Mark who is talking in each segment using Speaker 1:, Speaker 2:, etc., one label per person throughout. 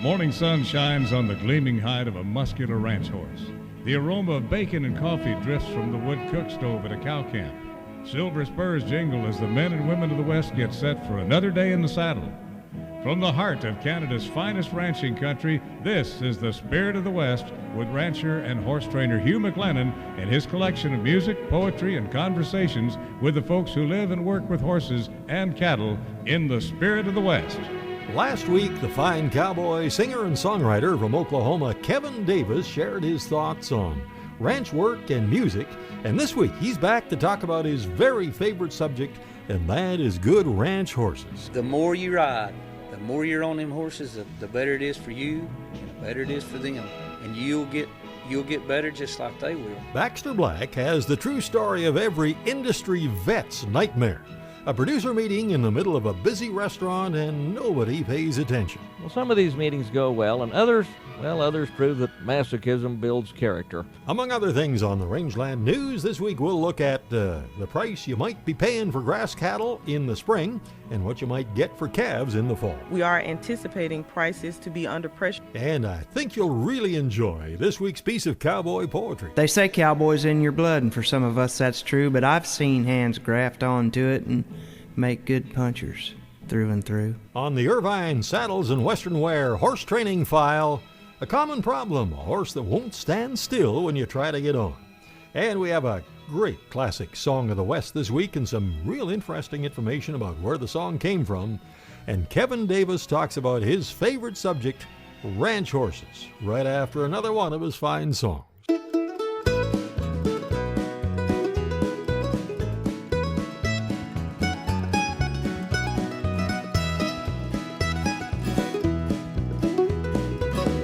Speaker 1: morning sun shines on the gleaming hide of a muscular ranch horse. The aroma of bacon and coffee drifts from the wood cook stove at a cow camp. Silver spurs jingle as the men and women of the West get set for another day in the saddle. From the heart of Canada's finest ranching country, this is the Spirit of the West with rancher and horse trainer Hugh McLennan and his collection of music, poetry, and conversations with the folks who live and work with horses and cattle in the Spirit of the West.
Speaker 2: Last week, the fine cowboy, singer, and songwriter from Oklahoma, Kevin Davis, shared his thoughts on ranch work and music, and this week he's back to talk about his very favorite subject, and that is good ranch horses.
Speaker 3: The more you ride, the more you're on them horses, the better it is for you, and the better it is for them, and you'll get better just like they will.
Speaker 2: Baxter Black has the true story of every industry vet's nightmare. A producer meeting in the middle of a busy restaurant and nobody pays attention.
Speaker 4: Well, some of these meetings go well, and others prove that masochism builds character.
Speaker 2: Among other things on the Rangeland News, this week we'll look at the price you might be paying for grass cattle in the spring and what you might get for calves in the fall.
Speaker 5: We are anticipating prices to be under pressure.
Speaker 2: And I think you'll really enjoy this week's piece of cowboy poetry.
Speaker 6: They say cowboy's in your blood, and for some of us that's true, but I've seen hands graft onto it and make good punchers through and through.
Speaker 2: On the Irvine Saddles and Western Wear horse training file, a common problem, a horse that won't stand still when you try to get on. And we have a great classic song of the West this week and some real interesting information about where the song came from. And Kevin Davis talks about his favorite subject, ranch horses, right after another one of his fine songs.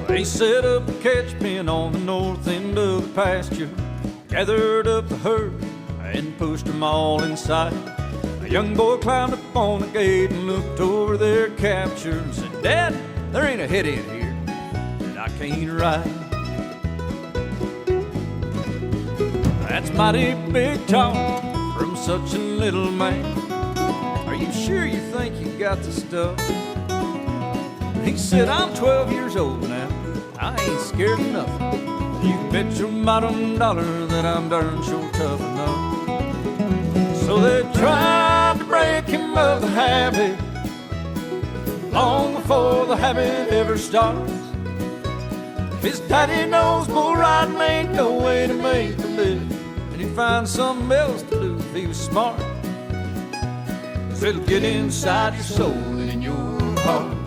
Speaker 7: They set up a catch pen on the north end of the pasture, gathered up the herd and pushed them all inside. A young boy climbed up on the gate and looked over their capture and said, "Dad, there ain't a head in here that I can't ride." That's mighty big talk from such a little man. Are you sure you think you got the stuff? He said, "I'm 12 years old now, I ain't scared of nothing. You bet your bottom dollar that I'm darn sure tough enough." So they tried to break him of the habit long before the habit ever starts. His daddy knows bull riding ain't no way to make a living, and he'd find something else to do if he was smart. 'Cause it'll get inside your soul and in your heart.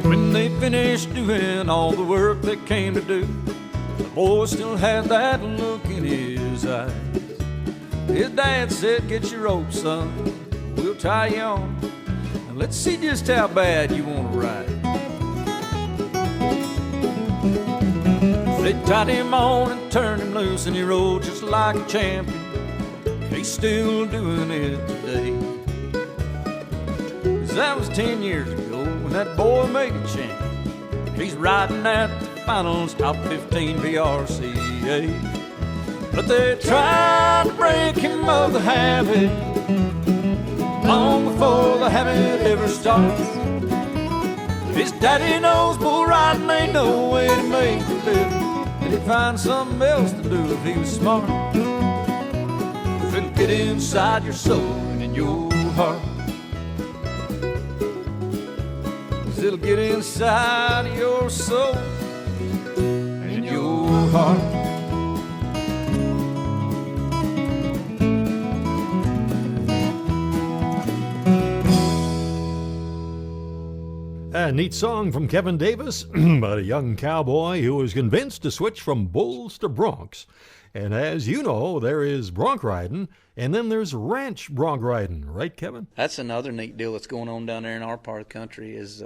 Speaker 7: When they finished doing all the work they came to do, the boy still had that look in his eyes. His dad said, "Get your rope, son, we'll tie you on, and let's see just how bad you want to ride." They tied him on and turned him loose, and he rode just like a champion. He's still doing it today. 'Cause that was 10 years ago when that boy made a champion. He's riding at the finals, top 15 BRCA. But they tried to break him of the habit long before the habit ever starts. His daddy knows bull riding ain't no way to make a living, and he'd find something else to do if he was smart. 'Cause it'll get inside your soul and in your heart. It'll get inside of your soul and in your heart.
Speaker 2: A neat song from Kevin Davis about a young cowboy who was convinced to switch from bulls to broncs. And as you know, there is bronc riding, and then there's ranch bronc riding, right, Kevin?
Speaker 3: That's another neat deal that's going on down there in our part of the country is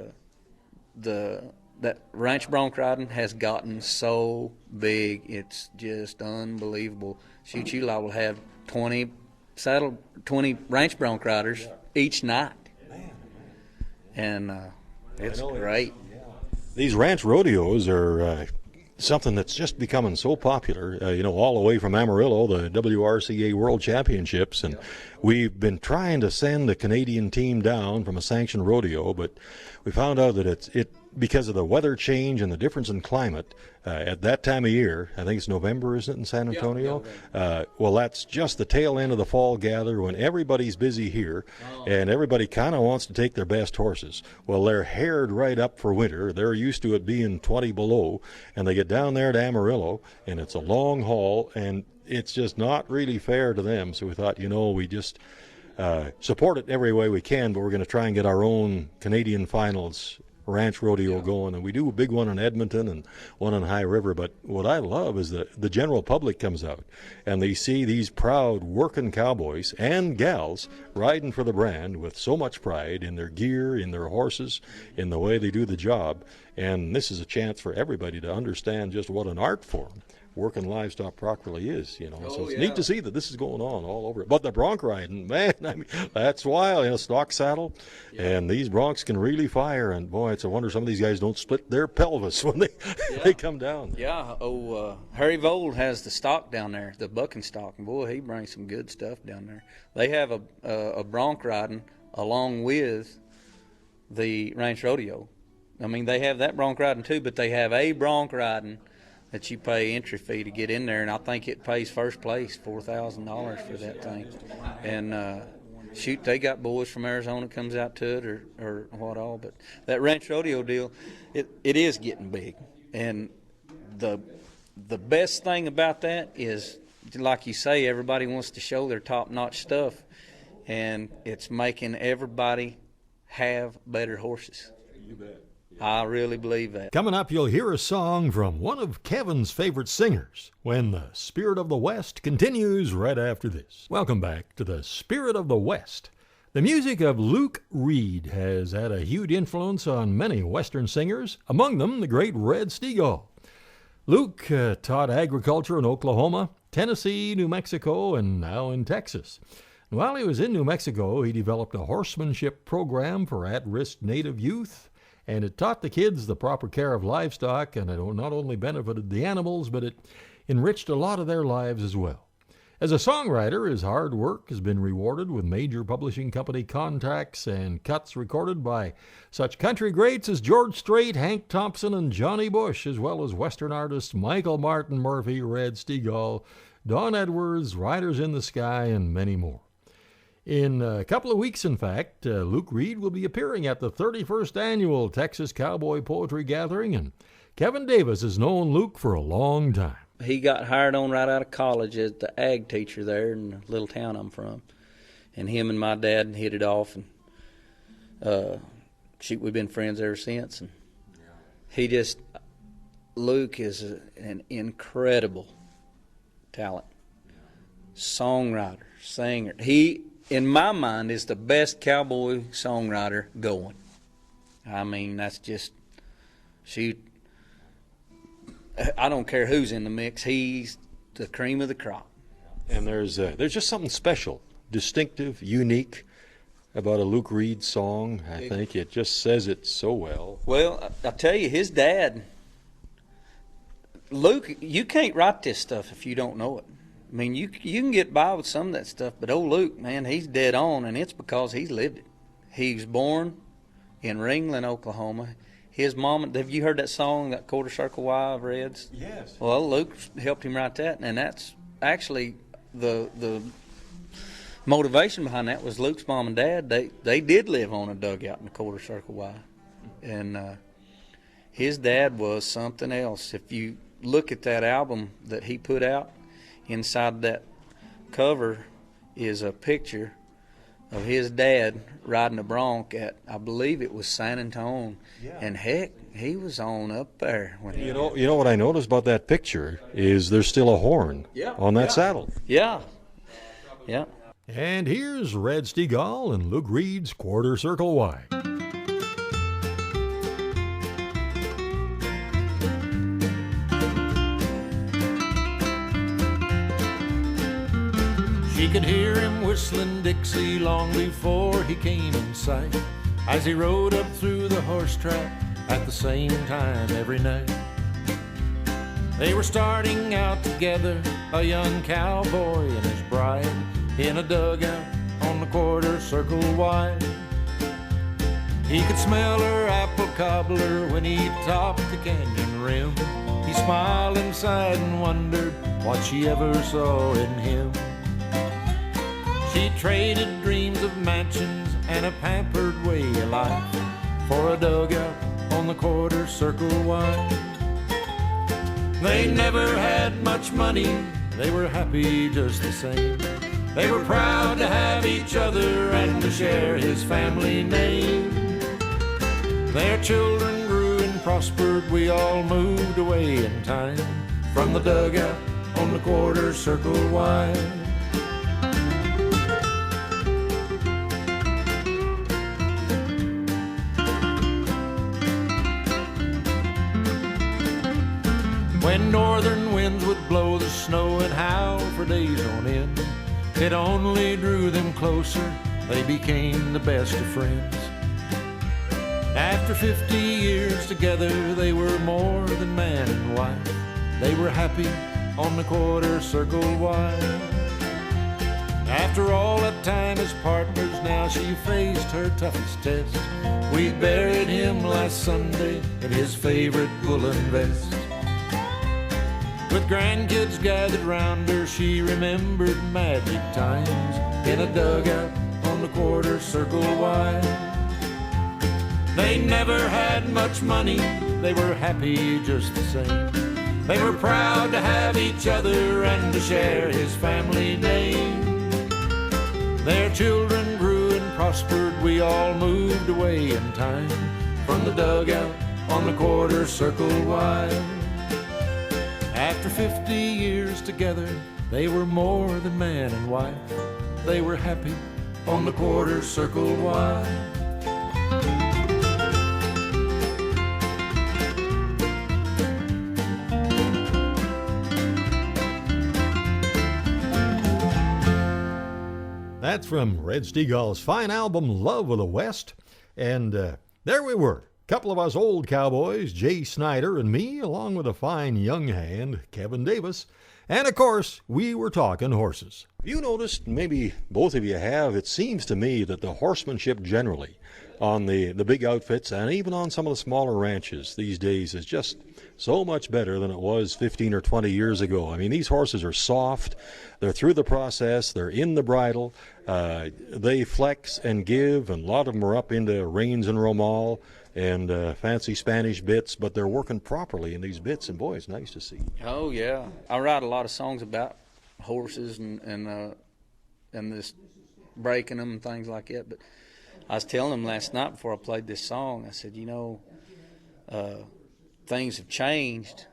Speaker 3: that ranch bronc riding has gotten so big, it's just unbelievable. Shoot, you will have 20 ranch bronc riders each night. And it's great.
Speaker 2: These ranch rodeos are something that's just becoming so popular, all the way from Amarillo, the WRCA World Championships, and we've been trying to send a Canadian team down from a sanctioned rodeo, but we found out that it because of the weather change and the difference in climate at that time of year. I think it's November, isn't it, in San Antonio? Well, that's just the tail end of the fall gather when everybody's busy here, and everybody kind of wants to take their best horses. Well, they're haired right up for winter. They're used to it being 20 below, and they get down there to Amarillo, and it's a long haul, and it's just not really fair to them. So we thought, we just support it every way we can, but we're going to try and get our own Canadian finals ranch rodeo going, and we do a big one in Edmonton and one in High River. But what I love is that the general public comes out and they see these proud working cowboys and gals riding for the brand with so much pride in their gear, in their horses, in the way they do the job. And this is a chance for everybody to understand just what an art form working livestock properly is, so it's neat to see that this is going on all over it. But the bronc riding, man, that's wild, stock saddle, and these broncs can really fire, and boy, it's a wonder some of these guys don't split their pelvis when they come down.
Speaker 3: Yeah, Harry Vold has the stock down there, the bucking stock, and boy, he brings some good stuff down there. They have a bronc riding along with the ranch rodeo. I mean, they have that bronc riding too, but they have a bronc riding that you pay entry fee to get in there, and I think it pays first place $4,000 for that thing. And shoot, they got boys from Arizona comes out to it or what all. But that ranch rodeo deal, it is getting big, and the best thing about that is, like you say, everybody wants to show their top-notch stuff, and it's making everybody have better horses. You bet. I really believe that.
Speaker 2: Coming up, you'll hear a song from one of Kevin's favorite singers when the Spirit of the West continues right after this. Welcome back to the Spirit of the West. The music of Luke Reed has had a huge influence on many Western singers, among them the great Red Steagall. Luke taught agriculture in Oklahoma, Tennessee, New Mexico, and now in Texas. And while he was in New Mexico, he developed a horsemanship program for at-risk Native youth, and it taught the kids the proper care of livestock, and it not only benefited the animals, but it enriched a lot of their lives as well. As a songwriter, his hard work has been rewarded with major publishing company contracts and cuts recorded by such country greats as George Strait, Hank Thompson, and Johnny Bush, as well as Western artists Michael Martin Murphey, Red Steagall, Don Edwards, Riders in the Sky, and many more. In a couple of weeks, in fact, Luke Reed will be appearing at the 31st Annual Texas Cowboy Poetry Gathering, and Kevin Davis has known Luke for a long time.
Speaker 3: He got hired on right out of college as the ag teacher there in the little town I'm from, and him and my dad hit it off, and we've been friends ever since. And Luke is an incredible talent, songwriter, singer. He, in my mind, is the best cowboy songwriter going. I mean, that's just, shoot, I don't care who's in the mix. He's the cream of the crop.
Speaker 2: And there's just something special, distinctive, unique about a Luke Reed song. I think it just says it so well.
Speaker 3: Well, I tell you, his dad, Luke, you can't write this stuff if you don't know it. I mean, you can get by with some of that stuff, but old Luke, man, he's dead on, and it's because he's lived it. He was born in Ringland, Oklahoma. His mom, have you heard that song, that Quarter Circle Y of Reds?
Speaker 2: Yes.
Speaker 3: Well, Luke helped him write that, and that's actually the motivation behind that was Luke's mom and dad. They did live on a dugout in the Quarter Circle Y, and his dad was something else. If you look at that album that he put out, inside that cover is a picture of his dad riding a bronc at, I believe it was San Antonio, and heck, he was on up there. When
Speaker 2: you know what I noticed about that picture is there's still a horn on that saddle.
Speaker 3: Yeah.
Speaker 2: And here's Red Steagall and Luke Reed's Quarter Circle Y.
Speaker 7: She could hear him whistling Dixie long before he came in sight, as he rode up through the horse track at the same time every night. They were starting out together, a young cowboy and his bride, in a dugout on the quarter circle wide. He could smell her apple cobbler when he topped the canyon rim. He smiled inside and wondered what she ever saw in him. She traded dreams of mansions and a pampered way of life for a dugout on the quarter circle wide. They never had much money, they were happy just the same. They were proud to have each other and to share his family name. Their children grew and prospered, we all moved away in time from the dugout on the quarter circle wide. When northern winds would blow the snow and howl for days on end, it only drew them closer, they became the best of friends. After 50 years together, they were more than man and wife. They were happy on the quarter circle wide. After all that time as partners, now she faced her toughest test. We buried him last Sunday in his favorite woolen vest. With grandkids gathered round her, she remembered magic times in a dugout on the quarter circle wide. They never had much money, they were happy just the same. They were proud to have each other and to share his family name. Their children grew and prospered, we all moved away in time from the dugout on the quarter circle wide. After 50 years together, they were more than man and wife. They were happy on the quarter circle wide.
Speaker 2: That's from Red Steagall's fine album, Love of the West. And there we were, a couple of us old cowboys, Jay Snyder and me, along with a fine young hand, Kevin Davis. And of course, we were talking horses. You noticed, maybe both of you have, it seems to me that the horsemanship generally on the big outfits and even on some of the smaller ranches these days is just so much better than it was 15 or 20 years ago. I mean, these horses are soft, they're through the process, they're in the bridle, they flex and give, and a lot of them are up into reins and romal and fancy Spanish bits, but they're working properly in these bits, and boy, it's nice to see.
Speaker 3: Oh, yeah. I write a lot of songs about horses and this breaking them and things like that, but I was telling them last night before I played this song, I said, things have changed,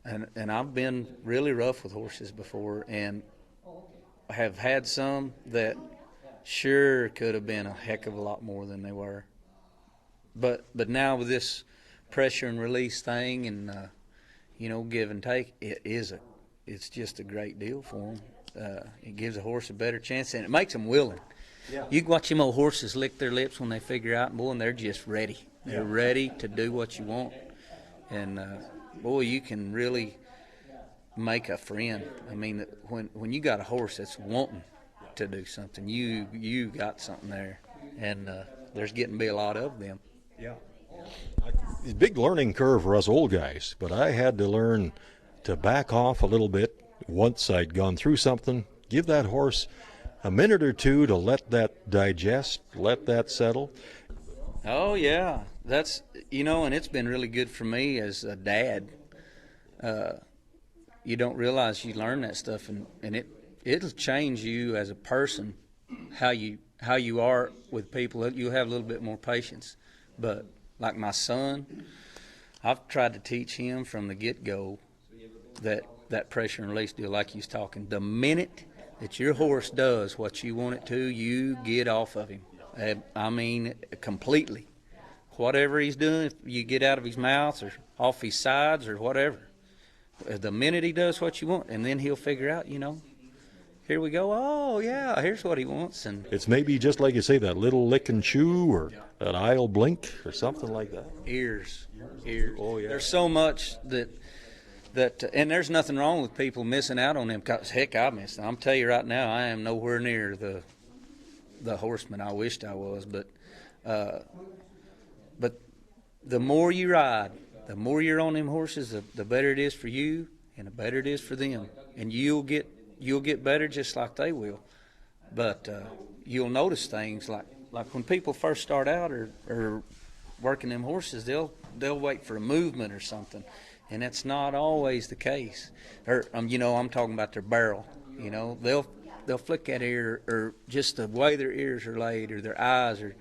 Speaker 3: and I've been really rough with horses before, and I have had some that sure could have been a heck of a lot more than they were. But now with this pressure and release thing and give and take, it's just a great deal for them. It gives a horse a better chance, and it makes them willing. Yeah. You can watch them old horses lick their lips when they figure out, boy, and they're just ready. They're ready to do what you want. And, boy, you can really make a friend. I mean, when you got a horse that's wanting to do something, you got something there. And there's getting to be a lot of them.
Speaker 2: Yeah. It's a big learning curve for us old guys, but I had to learn to back off a little bit once I'd gone through something, give that horse a minute or two to let that digest, let that settle.
Speaker 3: Oh, yeah. That's, and it's been really good for me as a dad. You don't realize you learn that stuff, and it'll change you as a person, how you are with people. You'll have a little bit more patience. But like my son, I've tried to teach him from the get-go that pressure and release deal, like you was talking. The minute that your horse does what you want it to, you get off of him. I mean, completely. Whatever he's doing, if you get out of his mouth or off his sides or whatever. The minute he does what you want, and then he'll figure out, here we go. Oh, yeah, here's what he wants. And
Speaker 2: it's maybe just like you say, that little lick and chew or an aisle blink or something like that.
Speaker 3: Ears.
Speaker 2: Oh, yeah.
Speaker 3: There's so much that that, and there's nothing wrong with people missing out on them. 'Cause heck, I missed. I'm tell you right now, I am nowhere near the horseman I wished I was. But the more you ride, the more you're on them horses, the better it is for you, and the better it is for them. And you'll get better just like they will. But you'll notice things like when people first start out or working them horses, they'll wait for a movement or something. And that's not always the case. Or I'm talking about their barrel. They'll flick that ear, or just the way their ears are laid, or their eyes or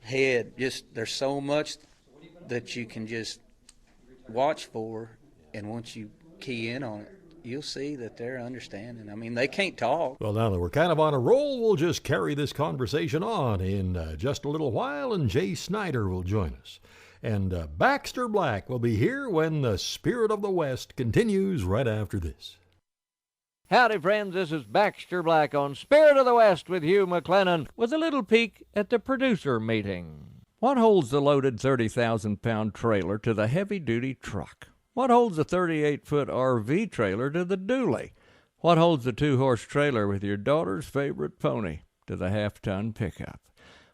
Speaker 3: head. Just there's so much that you can just watch for, and once you key in on it, you'll see that they're understanding. I mean, they can't talk.
Speaker 2: Well, now that we're kind of on a roll, we'll just carry this conversation on in just a little while, and Jay Snyder will join us. And Baxter Black will be here when the Spirit of the West continues right after this.
Speaker 4: Howdy, friends. This is Baxter Black on Spirit of the West with Hugh McLennan with a little peek at the producer meeting. What holds the loaded 30,000-pound trailer to the heavy-duty truck? What holds a 38-foot RV trailer to the dually? What holds the 2-horse trailer with your daughter's favorite pony to the half-ton pickup?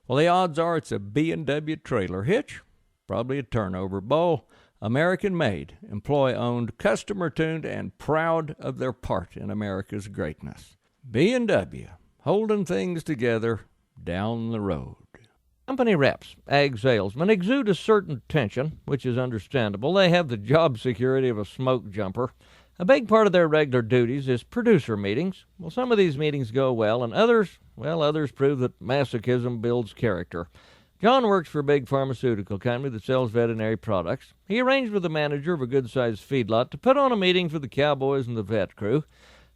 Speaker 4: Well, the odds are it's a B&W trailer hitch, probably a turnover bowl, American-made, employee-owned, customer-tuned, and proud of their part in America's greatness. B&W, holding things together down the road. Company reps, ag salesmen, exude a certain tension, which is understandable. They have the job security of a smoke jumper. A big part of their regular duties is producer meetings. Well, some of these meetings go well, and others prove that masochism builds character. John works for a big pharmaceutical company that sells veterinary products. He arranged with the manager of a good-sized feedlot to put on a meeting for the cowboys and the vet crew.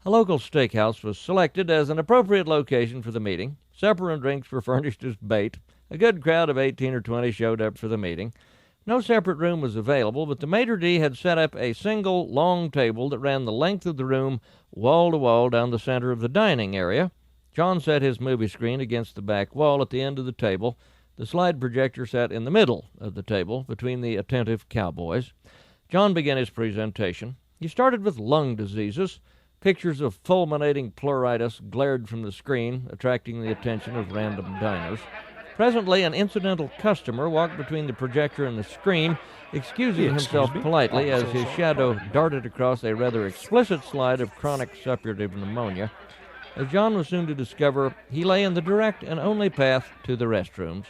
Speaker 4: A local steakhouse was selected as an appropriate location for the meeting. Supper and drinks were furnished as bait. A good crowd of 18 or 20 showed up for the meeting. No separate room was available, but the maitre d' had set up a single long table that ran the length of the room, wall to wall, down the center of the dining area. John set his movie screen against the back wall at the end of the table. The slide projector sat in the middle of the table, between the attentive cowboys. John began his presentation. He started with lung diseases. Pictures of fulminating pleuritis glared from the screen, attracting the attention of random diners. Presently, an incidental customer walked between the projector and the screen, excusing himself politely as his shadow darted across a rather explicit slide of chronic suppurative pneumonia. As John was soon to discover, he lay in the direct and only path to the restrooms.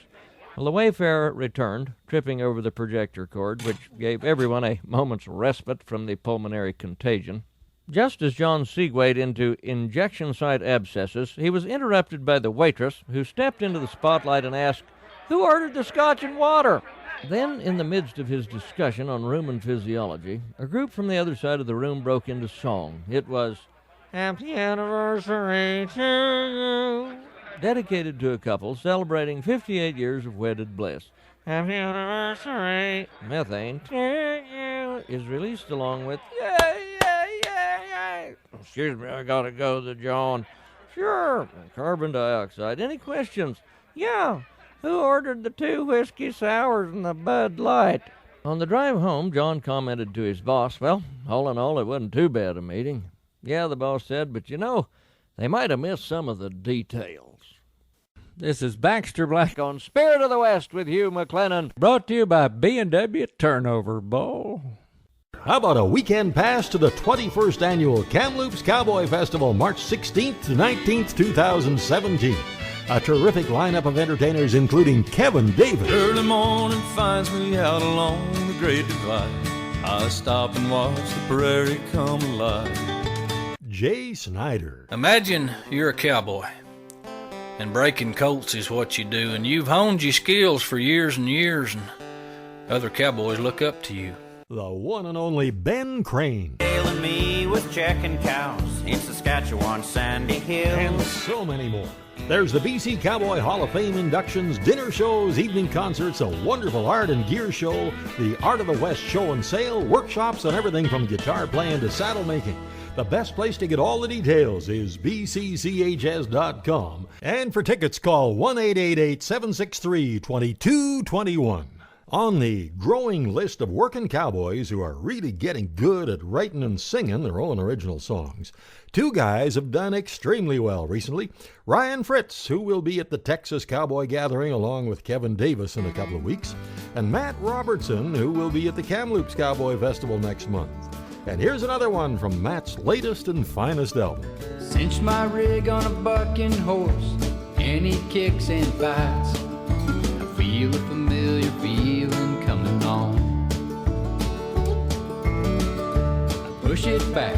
Speaker 4: Well, the wayfarer returned, tripping over the projector cord, which gave everyone a moment's respite from the pulmonary contagion. Just as John segued into injection site abscesses, he was interrupted by the waitress, who stepped into the spotlight and asked, "Who ordered the scotch and water?" Then, in the midst of his discussion on rumen physiology, a group from the other side of the room broke into song. It was "Happy Anniversary to You," dedicated to a couple celebrating 58 years of wedded bliss. "Happy Anniversary, Methane to You" is released along with "Yay, yay, yay, yay." "Excuse me, I gotta go to John." "Sure." "Carbon dioxide. Any questions?" "Yeah. Who ordered the 2 whiskey sours and the Bud Light?" On the drive home, John commented to his boss, "Well, all in all, it wasn't too bad a meeting." "Yeah," the boss said, "but you know, they might have missed some of the details." This is Baxter Black on Spirit of the West with Hugh McLennan, brought to you by B&W Turnover Bowl.
Speaker 2: How about a weekend pass to the 21st Annual Kamloops Cowboy Festival, March 16th to 19th, 2017. A terrific lineup of entertainers, including Kevin David.
Speaker 7: Early morning finds me out along the Great Divide. I stop and watch the prairie come alive.
Speaker 2: Jay Snyder.
Speaker 8: Imagine you're a cowboy, and breaking colts is what you do, and you've honed your skills for years and years, and other cowboys look up to you.
Speaker 2: The one and only Ben Crane.
Speaker 9: Hailing me with checking cows in Saskatchewan sandy hills.
Speaker 2: And so many more. There's the BC Cowboy Hall of Fame inductions, dinner shows, evening concerts, a wonderful art and gear show, the Art of the West show and sale, workshops on everything from guitar playing to saddle making. The best place to get all the details is bcchs.com. And for tickets, call 1-888-763-2221. On the growing list of working cowboys who are really getting good at writing and singing their own original songs, two guys have done extremely well recently. Ryan Fritz, who will be at the Texas Cowboy Gathering along with Kevin Davis in a couple of weeks, and Matt Robertson, who will be at the Kamloops Cowboy Festival next month. And here's another one from Matt's latest and finest album.
Speaker 10: Cinch my rig on a bucking horse, and he kicks and fights. I feel a familiar feeling coming on. I push it back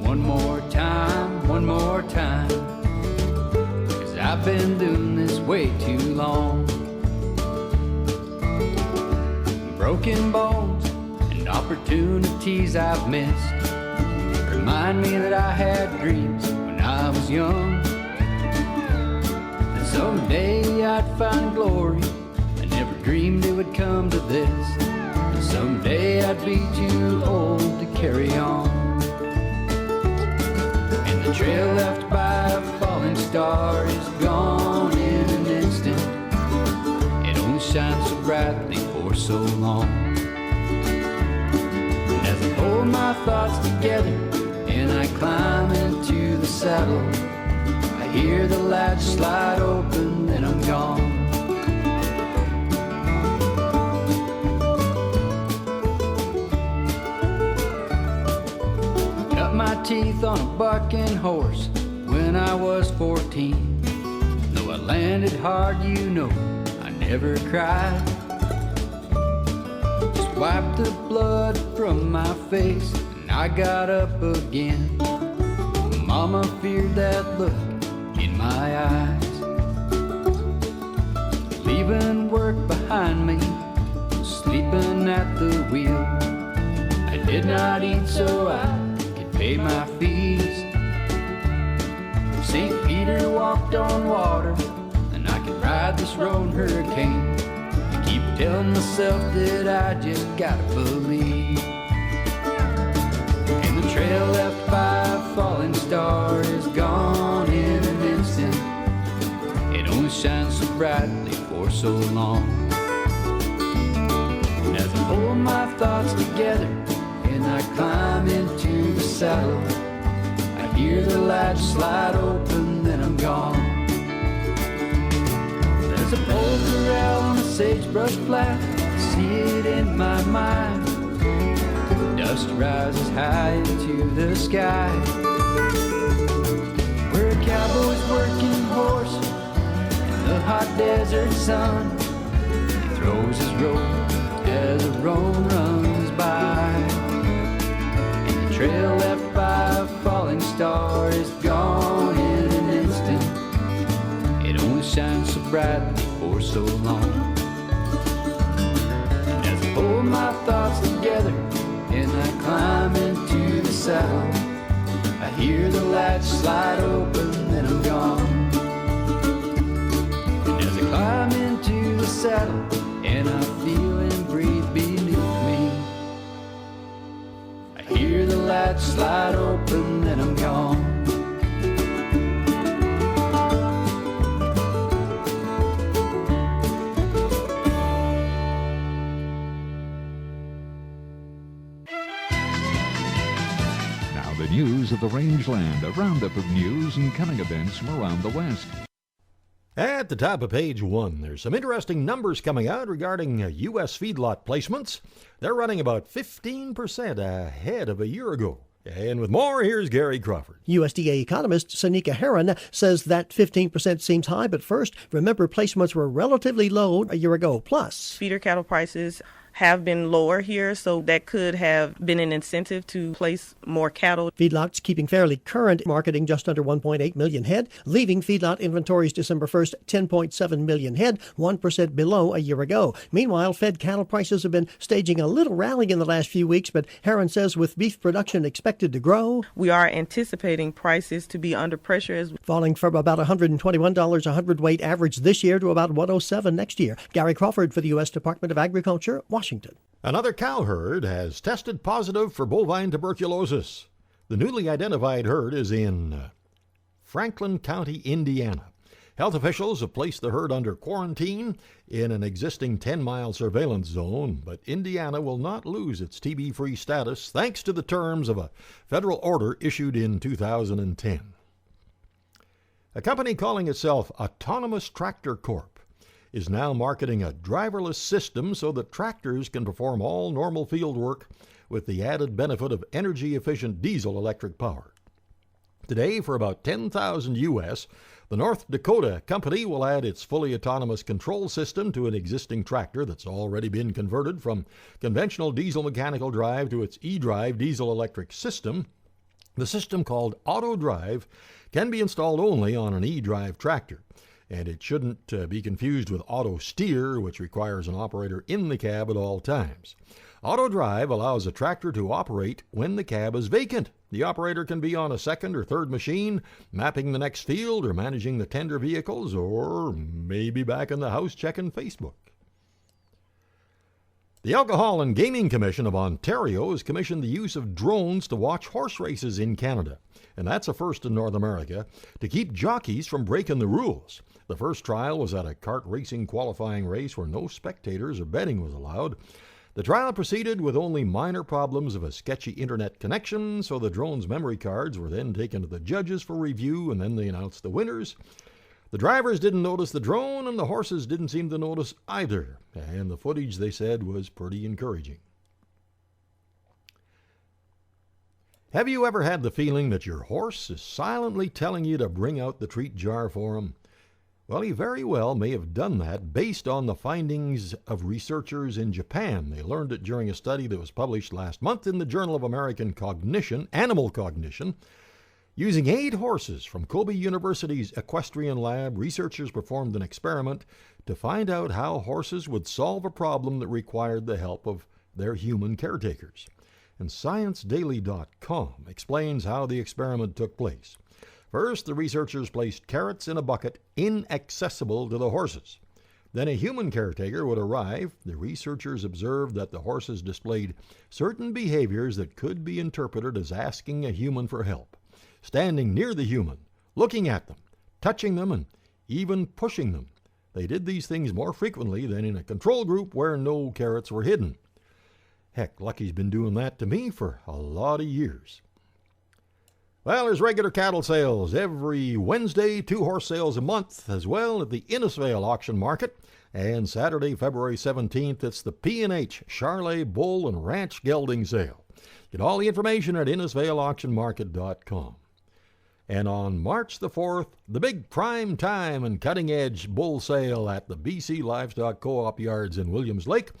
Speaker 10: one more time, 'cause I've been doing this way too long. Broken bones and opportunities I've missed remind me that I had dreams when I was young, that someday I'd find glory. I never dreamed it would come to this, that someday I'd be too old to carry on. And the trail left by a falling star is gone in an instant. It only shines so brightly for so long. And as I pull my thoughts together and I climb into the saddle, I hear the latch slide open, then I'm gone. Cut my teeth on a bucking horse when I was 14. Though I landed hard, you know, I never cried. Just wiped the blood from my face, I got up again. Mama feared that look in my eyes. Leaving work behind me, sleeping at the wheel. I did not eat so I could pay my fees. St. Peter walked on water, and I could ride this road hurricane. I keep telling myself that I just gotta believe. The trail left by a falling star is gone in an instant. It only shines so brightly for so long. And as I pull my thoughts together and I climb into the saddle, I hear the latch slide open, then I'm gone. There's a pole corral on a sagebrush flat, I see it in my mind. Dust rises high into the sky, where a cowboy's working horse in the hot desert sun. He throws his rope as a roan runs by, and the trail left by a falling star is gone in an instant. It only shines so brightly for so long. And as I pull my thoughts together and I climb into the saddle, I hear the latch slide open, then I'm gone. And as I climb into the saddle and I feel him breathe beneath me, I hear the latch slide open, then I'm gone.
Speaker 11: News of the Rangeland, a roundup of news and coming events from around the West.
Speaker 2: At the top of page 1, there's some interesting numbers coming out regarding U.S. feedlot placements. They're running about 15% ahead of a year ago. And with more, here's Gary Crawford.
Speaker 12: USDA economist Sanika Heron says that 15% seems high, but first, remember placements were relatively low a year ago. Plus,
Speaker 5: feeder cattle prices have been lower here, so that could have been an incentive to place more cattle.
Speaker 12: Feedlots keeping fairly current, marketing just under 1.8 million head, leaving feedlot inventories December 1st 10.7 million head, 1% below a year ago. Meanwhile, fed cattle prices have been staging a little rally in the last few weeks, but Heron says with beef production expected to grow,
Speaker 5: we are anticipating prices to be under pressure, as
Speaker 12: falling from about $121 a hundredweight average this year to about $107 next year. Gary Crawford for the U.S. Department of Agriculture, Washington.
Speaker 2: Another cow herd has tested positive for bovine tuberculosis. The newly identified herd is in Franklin County, Indiana. Health officials have placed the herd under quarantine in an existing 10-mile surveillance zone, but Indiana will not lose its TB-free status thanks to the terms of a federal order issued in 2010. A company calling itself Autonomous Tractor Corp. is now marketing a driverless system so that tractors can perform all normal field work with the added benefit of energy-efficient diesel-electric power. Today, for about $10,000 US, the North Dakota company will add its fully autonomous control system to an existing tractor that's already been converted from conventional diesel mechanical drive to its eDrive diesel-electric system. The system, called Auto Drive, can be installed only on an eDrive tractor, and it shouldn't be confused with Auto Steer, which requires an operator in the cab at all times. Auto Drive allows a tractor to operate when the cab is vacant. The operator can be on a second or third machine, mapping the next field or managing the tender vehicles, or maybe back in the house checking Facebook. The Alcohol and Gaming Commission of Ontario has commissioned the use of drones to watch horse races in Canada, and that's a first in North America, to keep jockeys from breaking the rules. The first trial was at a kart racing qualifying race where no spectators or betting was allowed. The trial proceeded with only minor problems of a sketchy internet connection, so the drone's memory cards were then taken to the judges for review, and then they announced the winners. The drivers didn't notice the drone, and the horses didn't seem to notice either, and the footage, they said, was pretty encouraging. Have you ever had the feeling that your horse is silently telling you to bring out the treat jar for him? Well, he very well may have done that based on the findings of researchers in Japan. They learned it during a study that was published last month in the Journal of American Cognition, Animal Cognition. Using 8 horses from Kobe University's equestrian lab, researchers performed an experiment to find out how horses would solve a problem that required the help of their human caretakers. And ScienceDaily.com explains how the experiment took place. First, the researchers placed carrots in a bucket inaccessible to the horses. Then a human caretaker would arrive. The researchers observed that the horses displayed certain behaviors that could be interpreted as asking a human for help. Standing near the human, looking at them, touching them, and even pushing them. They did these things more frequently than in a control group where no carrots were hidden. Heck, Lucky's been doing that to me for a lot of years. Well, there's regular cattle sales every Wednesday, 2 horse sales a month, as well at the Innisfail auction market. And Saturday, February 17th, it's the P&H Charolais Bull and Ranch Gelding Sale. Get all the information at InnisfailAuctionMarket.com. And on March the 4th, the big prime time and cutting-edge bull sale at the BC Livestock Co-op Yards in Williams Lake.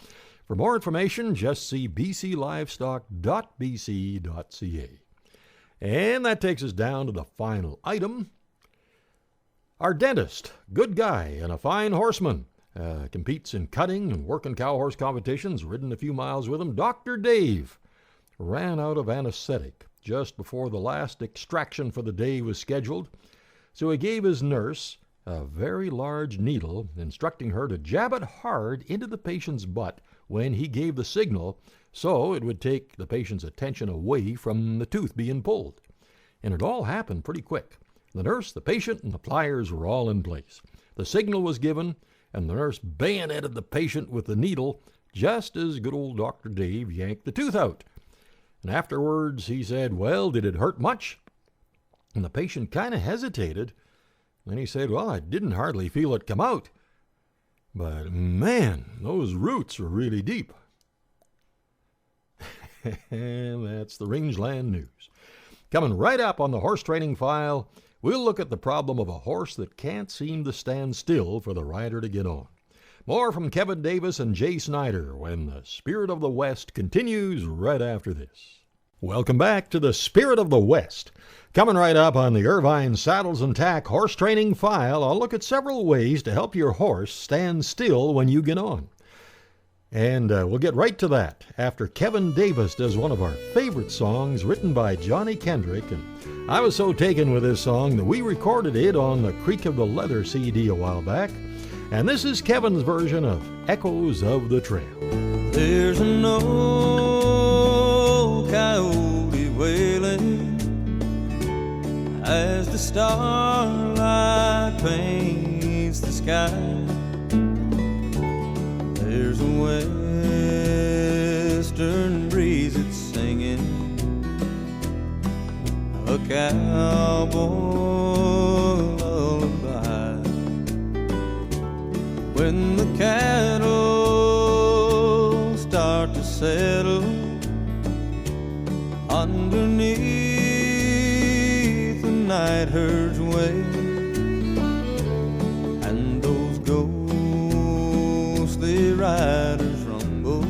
Speaker 2: For more information, just see bclivestock.bc.ca. And that takes us down to the final item. Our dentist, good guy and a fine horseman, competes in cutting and working cow horse competitions, ridden a few miles with him. Dr. Dave ran out of anesthetic just before the last extraction for the day was scheduled, so he gave his nurse a very large needle, instructing her to jab it hard into the patient's butt when he gave the signal, so it would take the patient's attention away from the tooth being pulled. And it all happened pretty quick. The nurse, the patient, and the pliers were all in place. The signal was given, and the nurse bayoneted the patient with the needle just as good old Dr. Dave yanked the tooth out. And afterwards he said, "Well, did it hurt much?" And the patient kind of hesitated. Then he said, "Well, I didn't hardly feel it come out. But man, those roots are really deep." And that's the Rangeland News. Coming right up on the Horse Training File, we'll look at the problem of a horse that can't seem to stand still for the rider to get on. More from Kevin Davis and Jay Snyder when the Spirit of the West continues right after this. Welcome back to the Spirit of the West. Coming right up on the Irvine Saddles and Tack Horse Training File, I'll look at several ways to help your horse stand still when you get on. And we'll get right to that after Kevin Davis does one of our favorite songs written by Johnny Kendrick. And I was so taken with this song that we recorded it on the Creak of the Leather CD a while back. And this is Kevin's version of Echoes of the Trail.
Speaker 7: There's an old coyote wailing as the starlight paints the sky. There's a western breeze that's singing a cowboy lullaby. When the cattle start to settle underneath the night herd's way, and those ghostly riders rumble,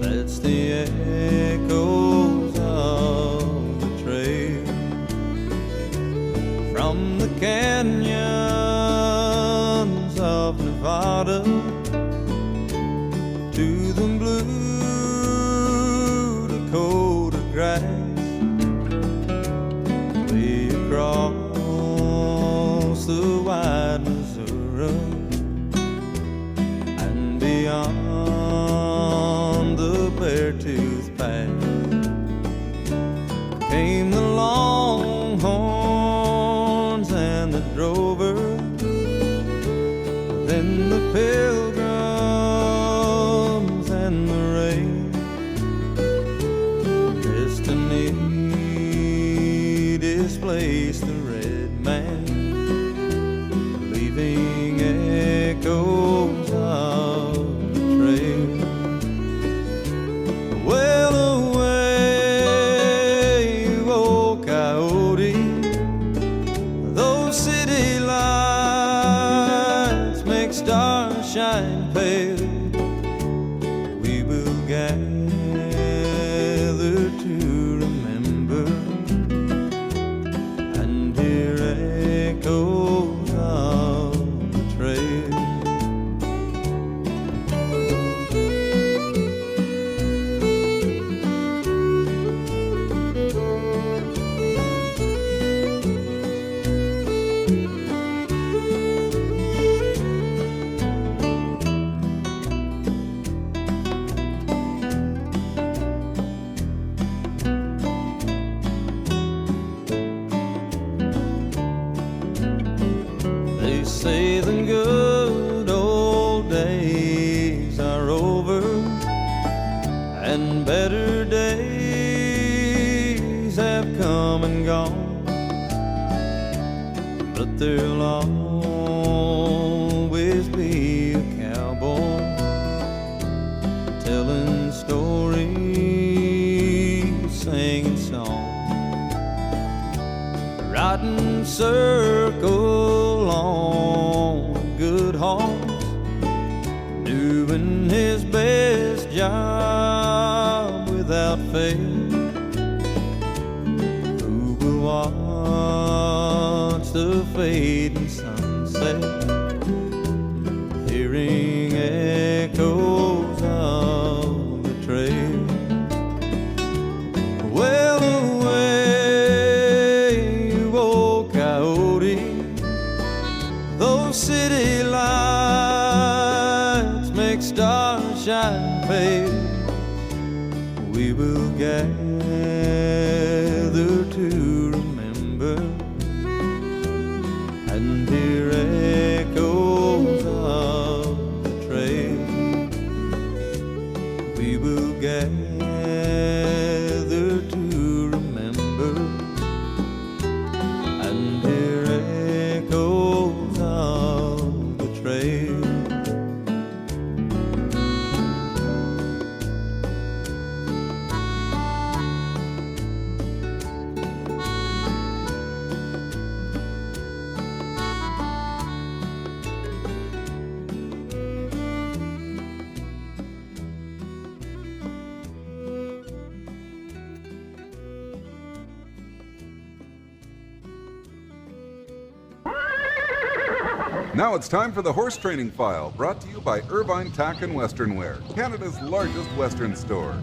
Speaker 7: that's the echoes of the trail. From the canyons of Nevada to the blue Dakota grass, way across the wide Missouri and beyond the Beartooth Pass, came the Longhorns and the Drovers, then the Pilgrims and the rain. Destiny displaced the red man, leaving echoes of the trail. Well away, you old coyote, those city lights make stars shine pale. We will gather to remember and hear echoes of the trail. They say the good old days are over and better days have come and gone, but there'll always be a cowboy telling stories, singing songs, riding circle on a good horse, doing his best job without fail. Who will watch the fading sunset, hearing echoes of the trail? Well away, you old coyote, those city lights make stars shine pale. We will gather to remember and hear echoes of the trail. We will gather to remember and hear echoes of the trail.
Speaker 13: Now it's time for the Horse Training File, brought to you by Irvine Tack and Western Wear, Canada's largest Western store.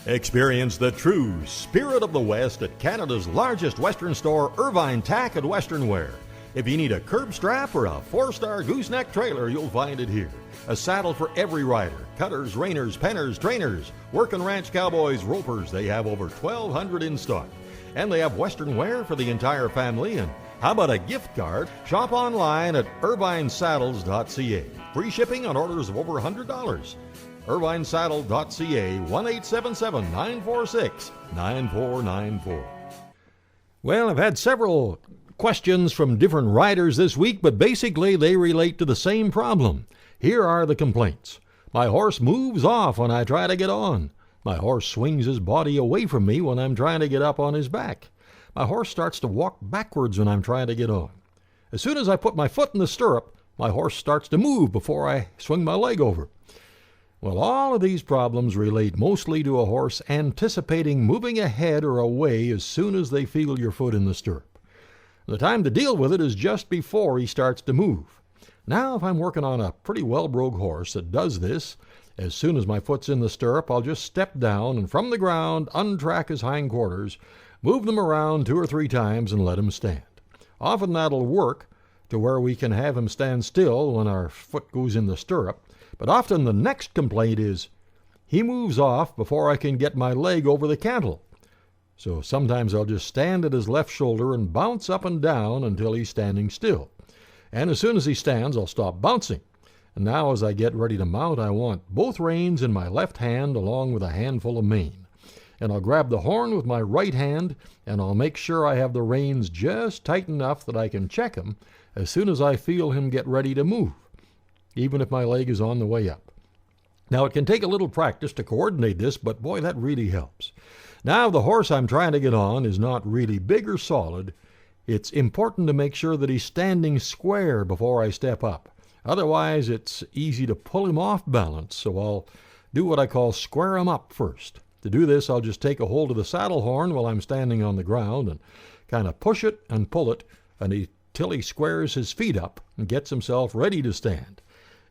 Speaker 2: Experience the true spirit of the West at Canada's largest Western store, Irvine Tack and Western Wear. If you need a curb strap or a 4-star gooseneck trailer, you'll find it here. A saddle for every rider. Cutters, reiners, penners, trainers, working ranch cowboys, ropers. They have over 1,200 in stock. And they have Western wear for the entire family. And how about a gift card? Shop online at irvinesaddles.ca. Free shipping on orders of over $100. irvinesaddle.ca, 1-877-946-9494. Well, I've had several questions from different riders this week, but basically they relate to the same problem. Here are the complaints. My horse moves off when I try to get on. My horse swings his body away from me when I'm trying to get up on his back. My horse starts to walk backwards when I'm trying to get on. As soon as I put my foot in the stirrup, my horse starts to move before I swing my leg over. Well, all of these problems relate mostly to a horse anticipating moving ahead or away as soon as they feel your foot in the stirrup. The time to deal with it is just before he starts to move. Now, if I'm working on a pretty well-broke horse that does this, as soon as my foot's in the stirrup, I'll just step down and from the ground untrack his hindquarters, move them around 2 or 3 times and let him stand. Often that'll work to where we can have him stand still when our foot goes in the stirrup, but often the next complaint is, he moves off before I can get my leg over the cantle. So sometimes I'll just stand at his left shoulder and bounce up and down until he's standing still. And as soon as he stands, I'll stop bouncing. And now as I get ready to mount, I want both reins in my left hand along with a handful of mane. And I'll grab the horn with my right hand, and I'll make sure I have the reins just tight enough that I can check him as soon as I feel him get ready to move, even if my leg is on the way up. Now, it can take a little practice to coordinate this, but boy, that really helps. Now, the horse I'm trying to get on is not really big or solid. It's important to make sure that he's standing square before I step up. Otherwise, it's easy to pull him off balance, so I'll do what I call square him up first. To do this, I'll just take a hold of the saddle horn while I'm standing on the ground and kind of push it and pull it until he squares his feet up and gets himself ready to stand.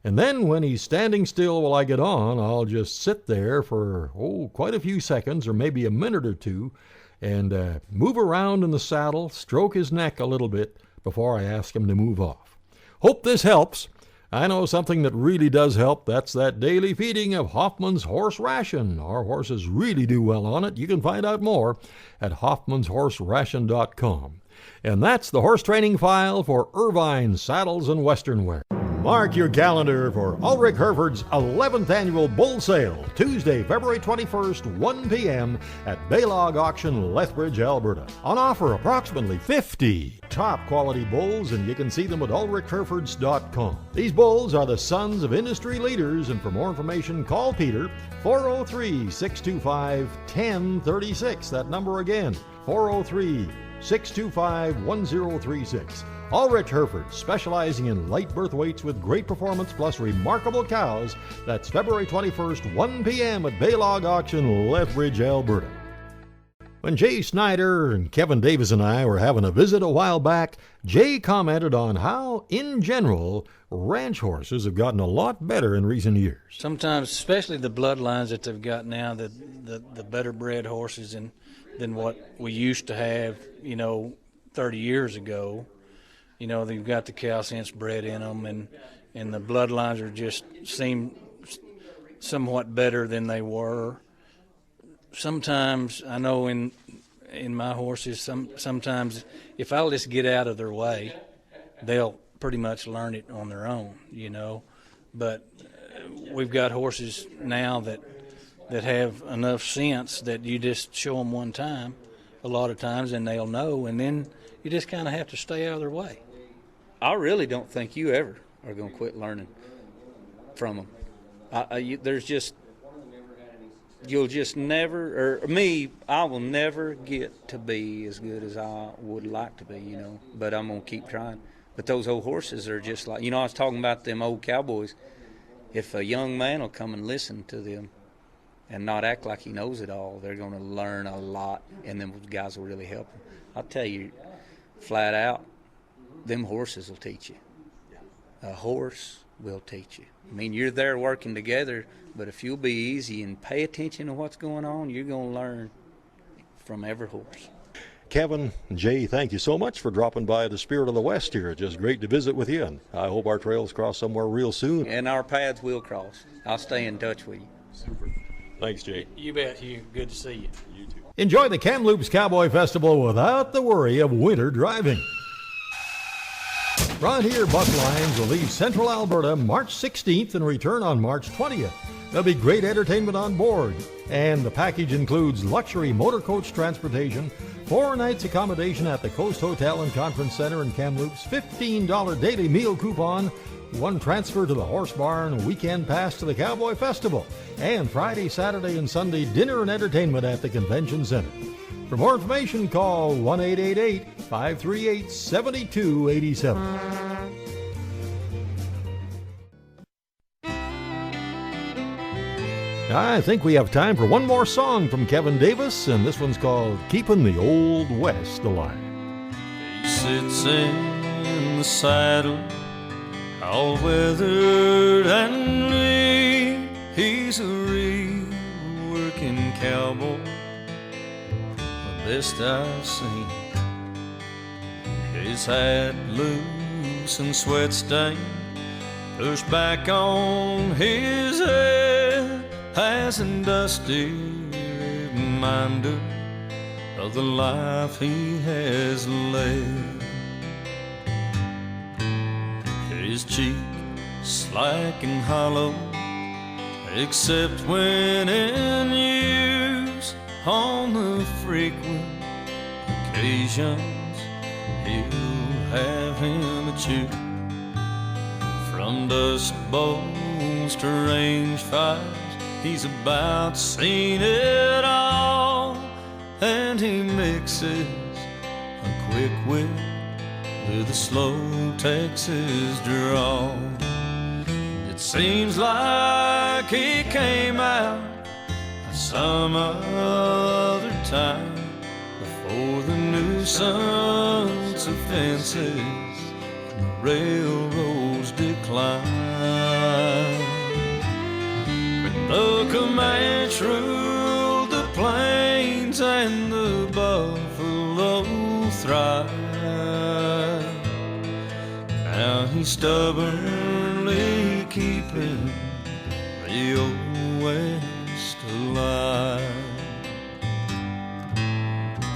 Speaker 2: And then when he's standing still while I get on, I'll just sit there for, quite a few seconds or maybe a minute or two and move around in the saddle, stroke his neck a little bit before I ask him to move off. Hope this helps. I know something that really does help. That's that daily feeding of Hoffman's Horse Ration. Our horses really do well on it. You can find out more at hoffmanshorseration.com. And that's the horse training file for Irvine Saddles and Western Wear. Mark your calendar for Ulrich Herford's 11th Annual Bull Sale, Tuesday, February 21st, 1 p.m. at Baylog Auction, Lethbridge, Alberta. On offer, approximately 50 top-quality bulls, and you can see them at ulrichherfords.com. These bulls are the sons of industry leaders, and for more information, call Peter, 403-625-1036. That number again, 403-625-1036. Ulrich Hereford, specializing in light birth weights with great performance plus remarkable cows. That's February 21st, 1 p.m. at Baylog Auction, Lethbridge, Alberta. When Jay Snyder and Kevin Davis and I were having a visit a while back, Jay commented on how, in general, ranch horses have gotten a lot better in recent years.
Speaker 8: Sometimes, especially the bloodlines that they've got now, the better bred horses than what we used to have, 30 years ago. They've got the cow sense bred in them, and the bloodlines seem somewhat better than they were. Sometimes, I know in my horses, sometimes if I'll just get out of their way, they'll pretty much learn it on their own, But we've got horses now that have enough sense that you just show them one time, a lot of times, and they'll know, and then you just kind of have to stay out of their way.
Speaker 3: I really don't think you ever are going to quit learning from them. You'll just never, or me, I will never get to be as good as I would like to be, but I'm going to keep trying. But those old horses are just like, I was talking about them old cowboys. If a young man will come and listen to them and not act like he knows it all, they're going to learn a lot, and them guys will really help them. I'll tell you flat out, them horses will teach you. A horse will teach you. I mean, you're there working together, but if you'll be easy and pay attention to what's going on, you're going to learn from every horse.
Speaker 2: Kevin, Jay, thank you so much for dropping by the Spirit of the West here. Just great to visit with you, and I hope our trails cross somewhere real soon.
Speaker 3: And our paths will cross. I'll stay in touch with you.
Speaker 2: Super. Thanks, Jay.
Speaker 8: You bet, Hugh. Good to see you.
Speaker 2: You too. Enjoy the Kamloops Cowboy Festival without the worry of winter driving. Frontier Buck Lines will leave Central Alberta March 16th and return on March 20th. There'll be great entertainment on board, and the package includes luxury motor coach transportation, 4 nights accommodation at the Coast Hotel and Conference Center in Kamloops, $15 daily meal coupon, 1 transfer to the Horse Barn, weekend pass to the Cowboy Festival, and Friday, Saturday, and Sunday dinner and entertainment at the Convention Center. For more information, call 1-888-538-7287. I think we have time for one more song from Kevin Davis, and this one's called Keeping the Old West Alive.
Speaker 7: He sits in the saddle, all weathered and lean. He's a real working cowboy, the best I've seen. His hat loose and sweat stained, pushed back on his head, as a dusty reminder of the life he has led. His cheek slack and hollow, except when in use. On the frequent occasions he'll have him a chew. From dust bowls to range fires, he's about seen it all, and he mixes a quick wit with a slow Texas drawl. It seems like he came out some other time, before the nuisance of fences and the railroads decline. The Comanche ruled the plains and the buffalo thrive. Now he's stubbornly keeping the old West alive.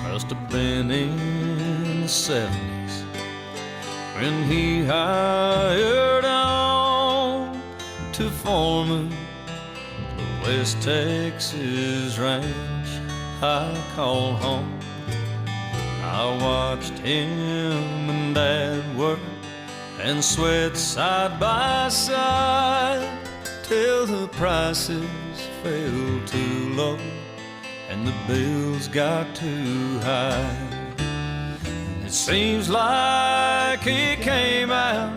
Speaker 7: Must have been in the 70s when he hired on to foreman West Texas ranch I call home. I watched him and Dad work and sweat side by side till the prices fell too low and the bills got too high. It seems like he came out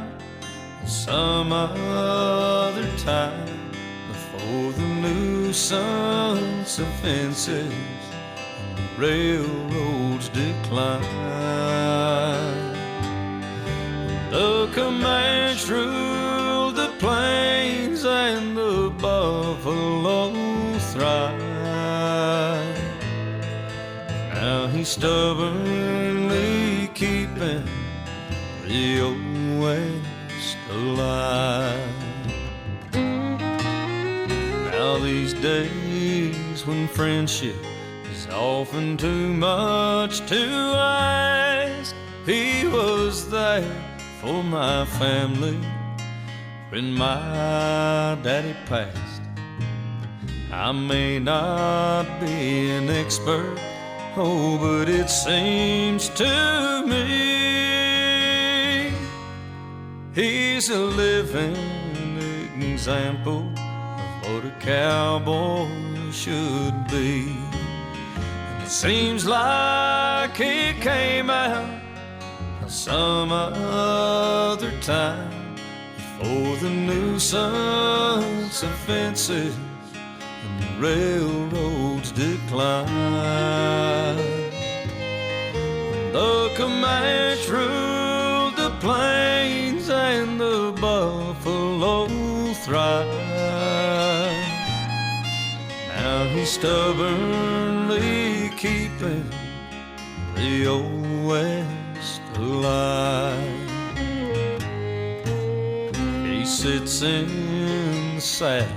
Speaker 7: some other time, before the nuisance of fences and the railroads decline. The Comanche ruled the plains and the buffalo thrive. Now he's stubbornly keeping the old West alive. Now these days when friendship is often too much to ask, he was there for my family when my daddy passed. I may not be an expert, oh, but it seems to me he's a living example what a cowboy should be. And it seems like he came out some other time, before the nuisance of fences and the railroads decline. The Comanche ruled the plains and the buffalo thrive. Now he's stubbornly keeping the old West alive. He sits in the saddle,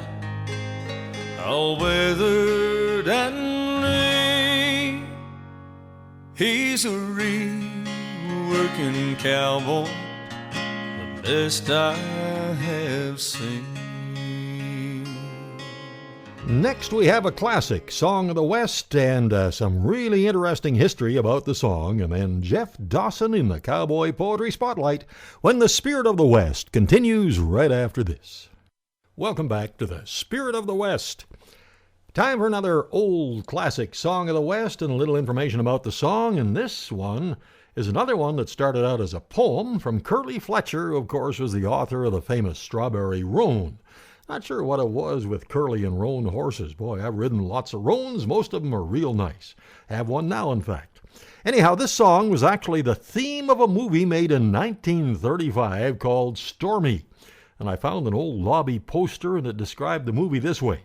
Speaker 7: all weathered and gray. He's a real working cowboy, the best I have seen.
Speaker 2: Next, we have a classic, Song of the West, and some really interesting history about the song, and then Jeff Dawson in the Cowboy Poetry Spotlight when the Spirit of the West continues right after this. Welcome back to the Spirit of the West. Time for another old classic Song of the West and a little information about the song, and this one is another one that started out as a poem from Curly Fletcher, who of course was the author of the famous Strawberry Roan. Not sure what it was with Curly and Roan horses. Boy, I've ridden lots of Roans. Most of them are real nice. I have one now, in fact. Anyhow, this song was actually the theme of a movie made in 1935 called Stormy. And I found an old lobby poster and it described the movie this way: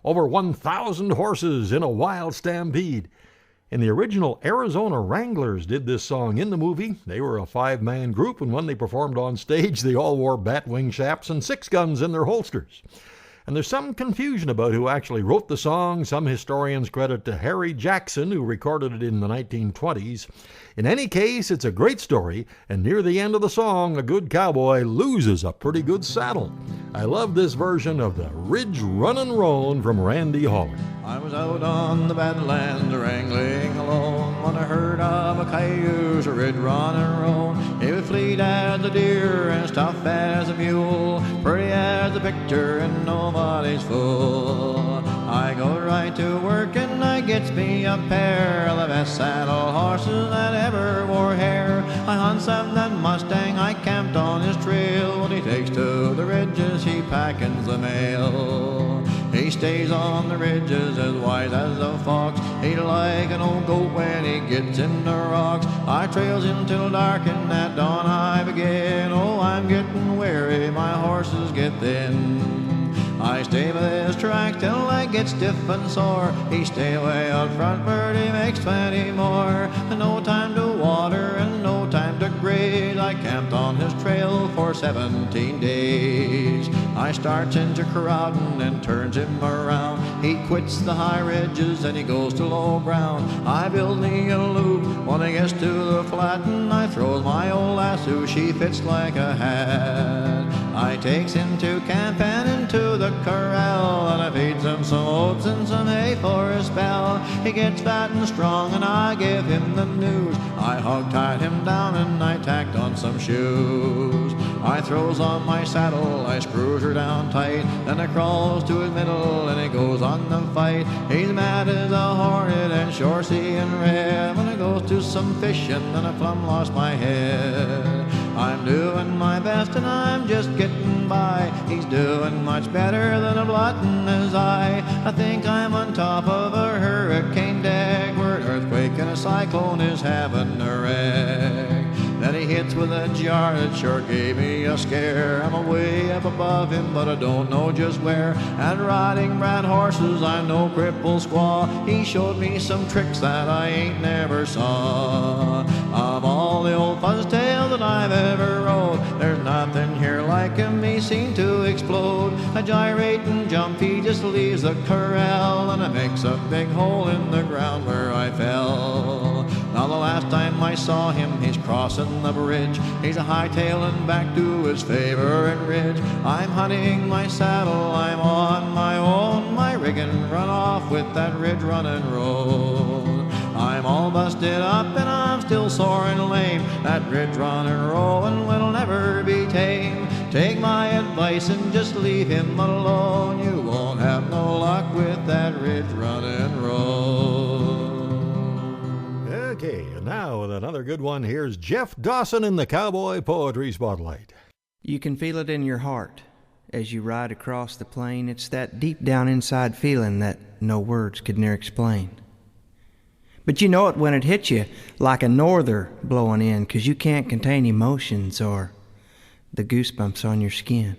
Speaker 2: over 1,000 horses in a wild stampede. And the original Arizona Wranglers did this song in the movie. They were a 5-man group, and when they performed on stage, they all wore batwing chaps and 6 guns in their holsters. And there's some confusion about who actually wrote the song. Some historians credit to Harry Jackson, who recorded it in the 1920s. In any case, it's a great story, and near the end of the song, a good cowboy loses a pretty good saddle. I love this version of the Ridge Runnin' Roan from Randy Holler.
Speaker 14: I was out on the Badlands wrangling alone when I heard of a cayuse, a red running roan. He was fleet as a deer and tough as a mule, pretty as a picture and nobody's fool. I go right to work and I gets me a pair of the best saddle horses that ever wore hair. I hunts up that Mustang, I camped on his trail. When he takes to the ridges, he packins the mail. He stays on the ridges as wise as a fox. He's like an old goat when he gets in the rocks. I trails him till dark and at dawn I begin. Oh, I'm getting weary, my horses get thin. I stay by his track till I get stiff and sore. He stay way out front, but he makes 20 more. No time to water and no time to graze. I camped on his trail for 17 days. I starts into corrallin' and turns him around. He quits the high ridges and he goes to low ground. I build me a loop when he gets to the flat, and I throws my old lasso, she fits like a hat. I takes him to camp and into the corral, and I feeds him some oats and some hay for a spell. He gets fat and strong and I give him the news. I hog-tied him down and I tacked on some shoes. I throws on my saddle, I screws her down tight, then I crawls to his middle and he goes on the fight. He's mad as a hornet and sure seeing red. When I goes to some fishing and I plumb lost my head. I'm doing my best and I'm just getting by. He's doing much better than a blot in his eye. I think I'm on top of a hurricane deck where an earthquake and a cyclone is having a wreck. Then he hits with a jar that sure gave me a scare. I'm way up above him, but I don't know just where. And riding brat horses, I'm no cripple squaw. He showed me some tricks that I ain't never saw. Of all the old fuzztails that I've ever rode, there's nothing here like him, he seemed to explode. A gyrate and jump, he just leaves the corral, and it makes a big hole in the ground where I fell. Now the last time I saw him, he's crossing the bridge. He's a hightailing back to his favorite ridge. I'm hunting my saddle, I'm on my own. My riggin' run off with that ridge running road. I'm all busted up and I'm still sore and lame. That ridge running roan will never be tame. Take my advice and just leave him alone. You won't have no luck with that ridge running roan.
Speaker 2: Okay, and now with another good one, here's Jeff Dawson in the Cowboy Poetry Spotlight.
Speaker 6: You can feel it in your heart as you ride across the plain. It's that deep down inside feeling that no words could ne'er explain. But you know it when it hits you like a norther blowing in, 'cause you can't contain emotions or the goosebumps on your skin.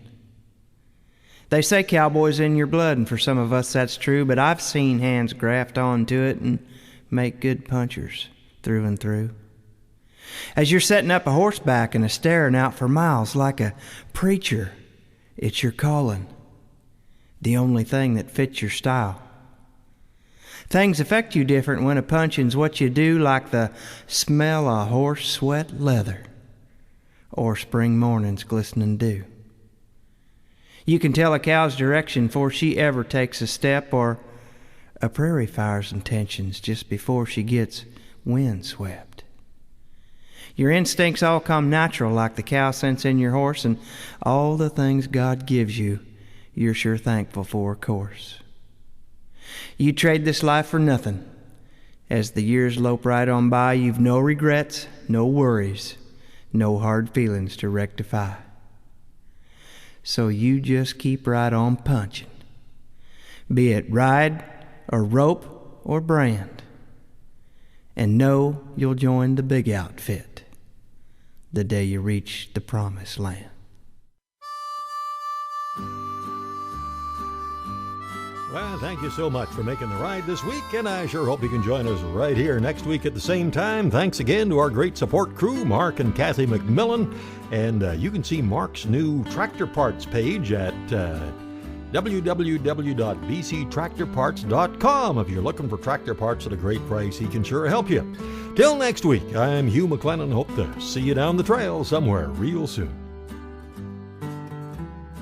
Speaker 6: They say cowboy's in your blood, and for some of us that's true, but I've seen hands graft onto it and make good punchers through and through. As you're setting up a horseback and a staring out for miles like a preacher, it's your calling, the only thing that fits your style. Things affect you different when a punchin's what you do, like the smell of horse sweat leather or spring morning's glistening dew. You can tell a cow's direction before she ever takes a step, or a prairie fire's intentions just before she gets windswept. Your instincts all come natural like the cow sense in your horse, and all the things God gives you, you're sure thankful for, of course. You trade this life for nothing. As the years lope right on by, you've no regrets, no worries, no hard feelings to rectify. So you just keep right on punching, be it ride or rope or brand, and know you'll join the big outfit the day you reach the promised land.
Speaker 2: Well, thank you so much for making the ride this week, and I sure hope you can join us right here next week at the same time. Thanks again to our great support crew, Mark and Kathy McMillan, and you can see Mark's new tractor parts page at www.bctractorparts.com. If you're looking for tractor parts at a great price, he can sure help you. Till next week, I'm Hugh McLennan. Hope to see you down the trail somewhere real soon.